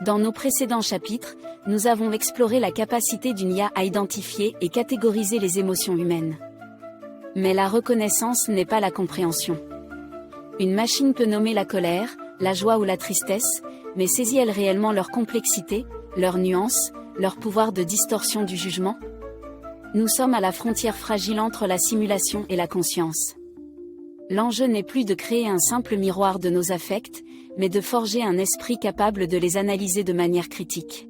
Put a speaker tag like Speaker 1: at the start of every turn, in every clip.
Speaker 1: Dans nos précédents chapitres, nous avons exploré la capacité d'une IA à identifier et catégoriser les émotions humaines. Mais la reconnaissance n'est pas la compréhension. Une machine peut nommer la colère, la joie ou la tristesse, mais saisit-elle réellement leur complexité, leurs nuances, leur pouvoir de distorsion du jugement? Nous sommes à la frontière fragile entre la simulation et la conscience. L'enjeu n'est plus de créer un simple miroir de nos affects, mais de forger un esprit capable de les analyser de manière critique.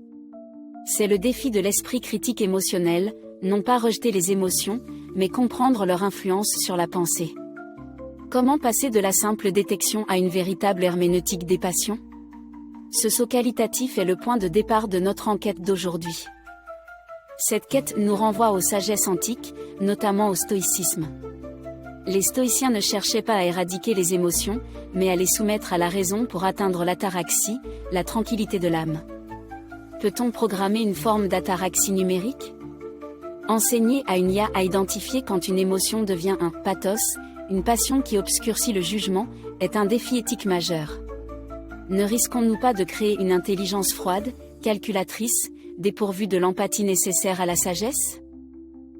Speaker 1: C'est le défi de l'esprit critique émotionnel, non pas rejeter les émotions, mais comprendre leur influence sur la pensée. Comment passer de la simple détection à une véritable herméneutique des passions? Ce saut qualitatif est le point de départ de notre enquête d'aujourd'hui. Cette quête nous renvoie aux sagesses antiques, notamment au stoïcisme. Les stoïciens ne cherchaient pas à éradiquer les émotions, mais à les soumettre à la raison pour atteindre l'ataraxie, la tranquillité de l'âme. Peut-on programmer une forme d'ataraxie numérique? Enseigner à une IA à identifier quand une émotion devient un pathos, une passion qui obscurcit le jugement, est un défi éthique majeur. Ne risquons-nous pas de créer une intelligence froide, calculatrice, dépourvue de l'empathie nécessaire à la sagesse?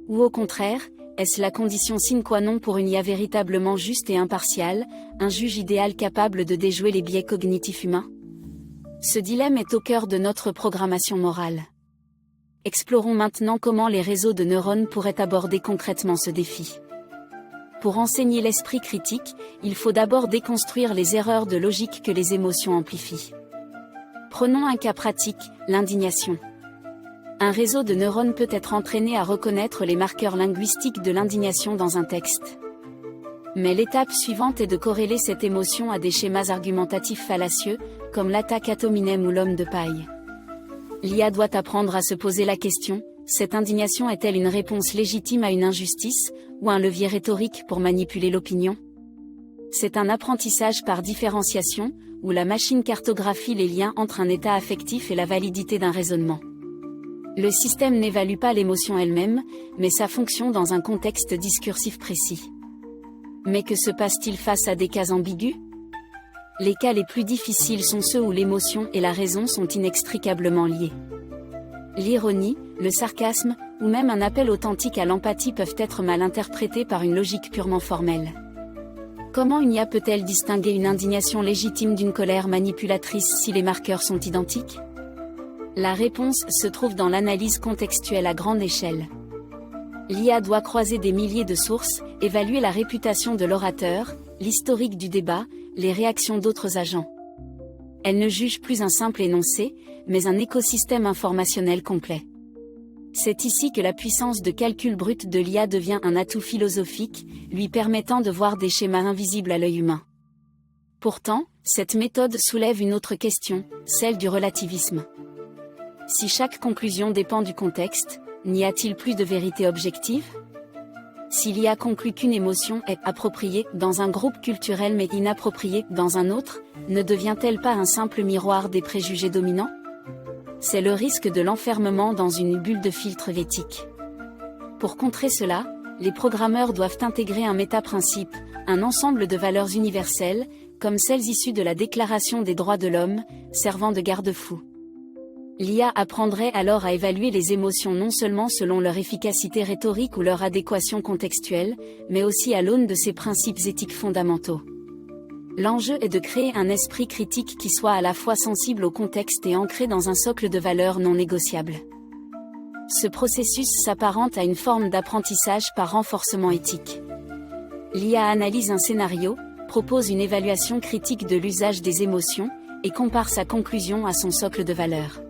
Speaker 1: Ou au contraire, est-ce la condition sine qua non pour une IA véritablement juste et impartiale, un juge idéal capable de déjouer les biais cognitifs humains? Ce dilemme est au cœur de notre programmation morale. Explorons maintenant comment les réseaux de neurones pourraient aborder concrètement ce défi. Pour enseigner l'esprit critique, il faut d'abord déconstruire les erreurs de logique que les émotions amplifient. Prenons un cas pratique, l'indignation. Un réseau de neurones peut être entraîné à reconnaître les marqueurs linguistiques de l'indignation dans un texte. Mais l'étape suivante est de corréler cette émotion à des schémas argumentatifs fallacieux, comme l'attaque ad hominem ou l'homme de paille. L'IA doit apprendre à se poser la question, cette indignation est-elle une réponse légitime à une injustice, ou un levier rhétorique pour manipuler l'opinion? C'est un apprentissage par différenciation, où la machine cartographie les liens entre un état affectif et la validité d'un raisonnement. Le système n'évalue pas l'émotion elle-même, mais sa fonction dans un contexte discursif précis. Mais que se passe-t-il face à des cas ambigus? Les cas les plus difficiles sont ceux où l'émotion et la raison sont inextricablement liées. L'ironie, le sarcasme, ou même un appel authentique à l'empathie peuvent être mal interprétés par une logique purement formelle. Comment une IA peut-elle distinguer une indignation légitime d'une colère manipulatrice si les marqueurs sont identiques? La réponse se trouve dans l'analyse contextuelle à grande échelle. L'IA doit croiser des milliers de sources, évaluer la réputation de l'orateur, l'historique du débat, les réactions d'autres agents. Elle ne juge plus un simple énoncé, mais un écosystème informationnel complet. C'est ici que la puissance de calcul brut de l'IA devient un atout philosophique, lui permettant de voir des schémas invisibles à l'œil humain. Pourtant, cette méthode soulève une autre question, celle du relativisme. Si chaque conclusion dépend du contexte, n'y a-t-il plus de vérité objective? Si l'IA conclut qu'une émotion est appropriée dans un groupe culturel mais inappropriée dans un autre, ne devient-elle pas un simple miroir des préjugés dominants? C'est le risque de l'enfermement dans une bulle de filtre éthique. Pour contrer cela, les programmeurs doivent intégrer un méta-principe, un ensemble de valeurs universelles, comme celles issues de la Déclaration des droits de l'homme, servant de garde-fou. L'IA apprendrait alors à évaluer les émotions non seulement selon leur efficacité rhétorique ou leur adéquation contextuelle, mais aussi à l'aune de ces principes éthiques fondamentaux. L'enjeu est de créer un esprit critique qui soit à la fois sensible au contexte et ancré dans un socle de valeurs non négociables. Ce processus s'apparente à une forme d'apprentissage par renforcement éthique. L'IA analyse un scénario, propose une évaluation critique de l'usage des émotions, et compare sa conclusion à son socle de valeurs.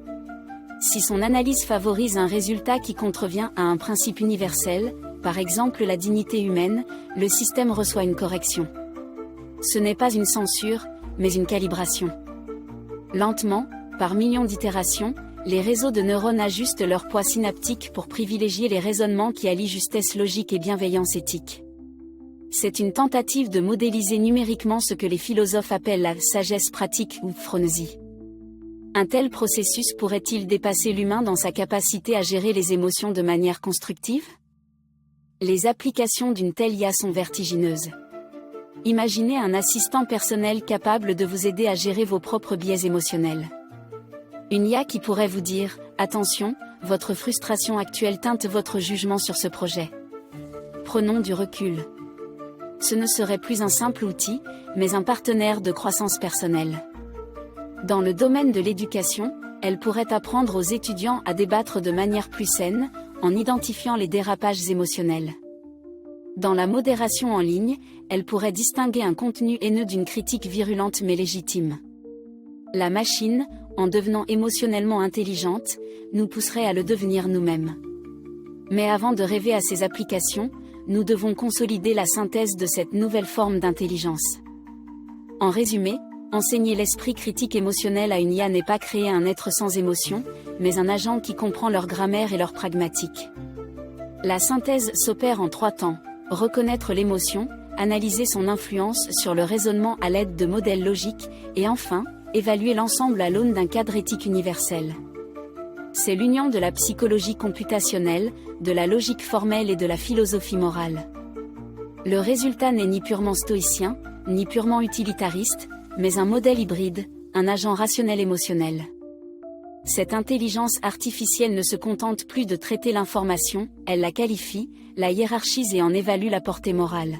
Speaker 1: Si son analyse favorise un résultat qui contrevient à un principe universel, par exemple la dignité humaine, le système reçoit une correction. Ce n'est pas une censure, mais une calibration. Lentement, par millions d'itérations, les réseaux de neurones ajustent leur poids synaptique pour privilégier les raisonnements qui allient justesse logique et bienveillance éthique. C'est une tentative de modéliser numériquement ce que les philosophes appellent la sagesse pratique ou phronésie. Un tel processus pourrait-il dépasser l'humain dans sa capacité à gérer les émotions de manière constructive? Les applications d'une telle IA sont vertigineuses. Imaginez un assistant personnel capable de vous aider à gérer vos propres biais émotionnels. Une IA qui pourrait vous dire « Attention, votre frustration actuelle teinte votre jugement sur ce projet. Prenons du recul. » Ce ne serait plus un simple outil, mais un partenaire de croissance personnelle. Dans le domaine de l'éducation, elle pourrait apprendre aux étudiants à débattre de manière plus saine, en identifiant les dérapages émotionnels. Dans la modération en ligne, elle pourrait distinguer un contenu haineux d'une critique virulente mais légitime. La machine, en devenant émotionnellement intelligente, nous pousserait à le devenir nous-mêmes. Mais avant de rêver à ces applications, nous devons consolider la synthèse de cette nouvelle forme d'intelligence. En résumé, enseigner l'esprit critique émotionnel à une IA n'est pas créer un être sans émotion, mais un agent qui comprend leur grammaire et leur pragmatique. La synthèse s'opère en 3 temps: reconnaître l'émotion, analyser son influence sur le raisonnement à l'aide de modèles logiques, et enfin, évaluer l'ensemble à l'aune d'un cadre éthique universel. C'est l'union de la psychologie computationnelle, de la logique formelle et de la philosophie morale. Le résultat n'est ni purement stoïcien, ni purement utilitariste, mais un modèle hybride, un agent rationnel émotionnel. Cette intelligence artificielle ne se contente plus de traiter l'information, elle la qualifie, la hiérarchise et en évalue la portée morale.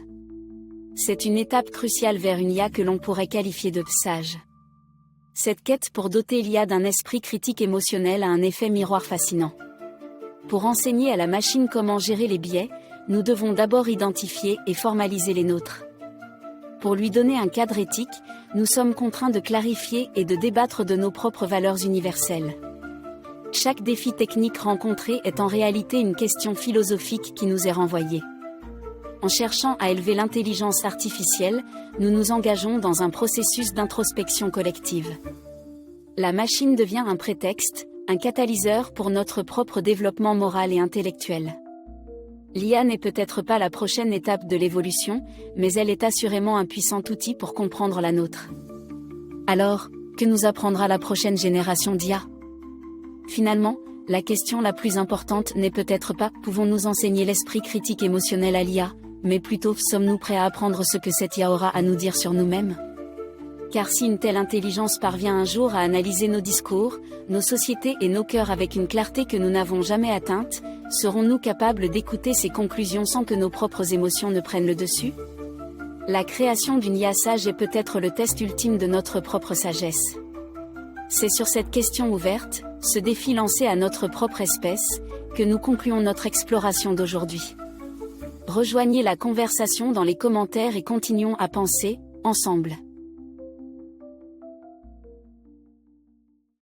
Speaker 1: C'est une étape cruciale vers une IA que l'on pourrait qualifier de sage. Cette quête pour doter l'IA d'un esprit critique émotionnel a un effet miroir fascinant. Pour enseigner à la machine comment gérer les biais, nous devons d'abord identifier et formaliser les nôtres. Pour lui donner un cadre éthique, nous sommes contraints de clarifier et de débattre de nos propres valeurs universelles. Chaque défi technique rencontré est en réalité une question philosophique qui nous est renvoyée. En cherchant à élever l'intelligence artificielle, nous nous engageons dans un processus d'introspection collective. La machine devient un prétexte, un catalyseur pour notre propre développement moral et intellectuel. L'IA n'est peut-être pas la prochaine étape de l'évolution, mais elle est assurément un puissant outil pour comprendre la nôtre. Alors, que nous apprendra la prochaine génération d'IA ? Finalement, la question la plus importante n'est peut-être pas « pouvons-nous enseigner l'esprit critique émotionnel à l'IA ?» mais plutôt « sommes-nous prêts à apprendre ce que cette IA aura à nous dire sur nous-mêmes ?» Car si une telle intelligence parvient un jour à analyser nos discours, nos sociétés et nos cœurs avec une clarté que nous n'avons jamais atteinte, serons-nous capables d'écouter ses conclusions sans que nos propres émotions ne prennent le dessus ? La création d'une IA sage est peut-être le test ultime de notre propre sagesse. C'est sur cette question ouverte, ce défi lancé à notre propre espèce, que nous concluons notre exploration d'aujourd'hui. Rejoignez la conversation dans les commentaires et continuons à penser, ensemble.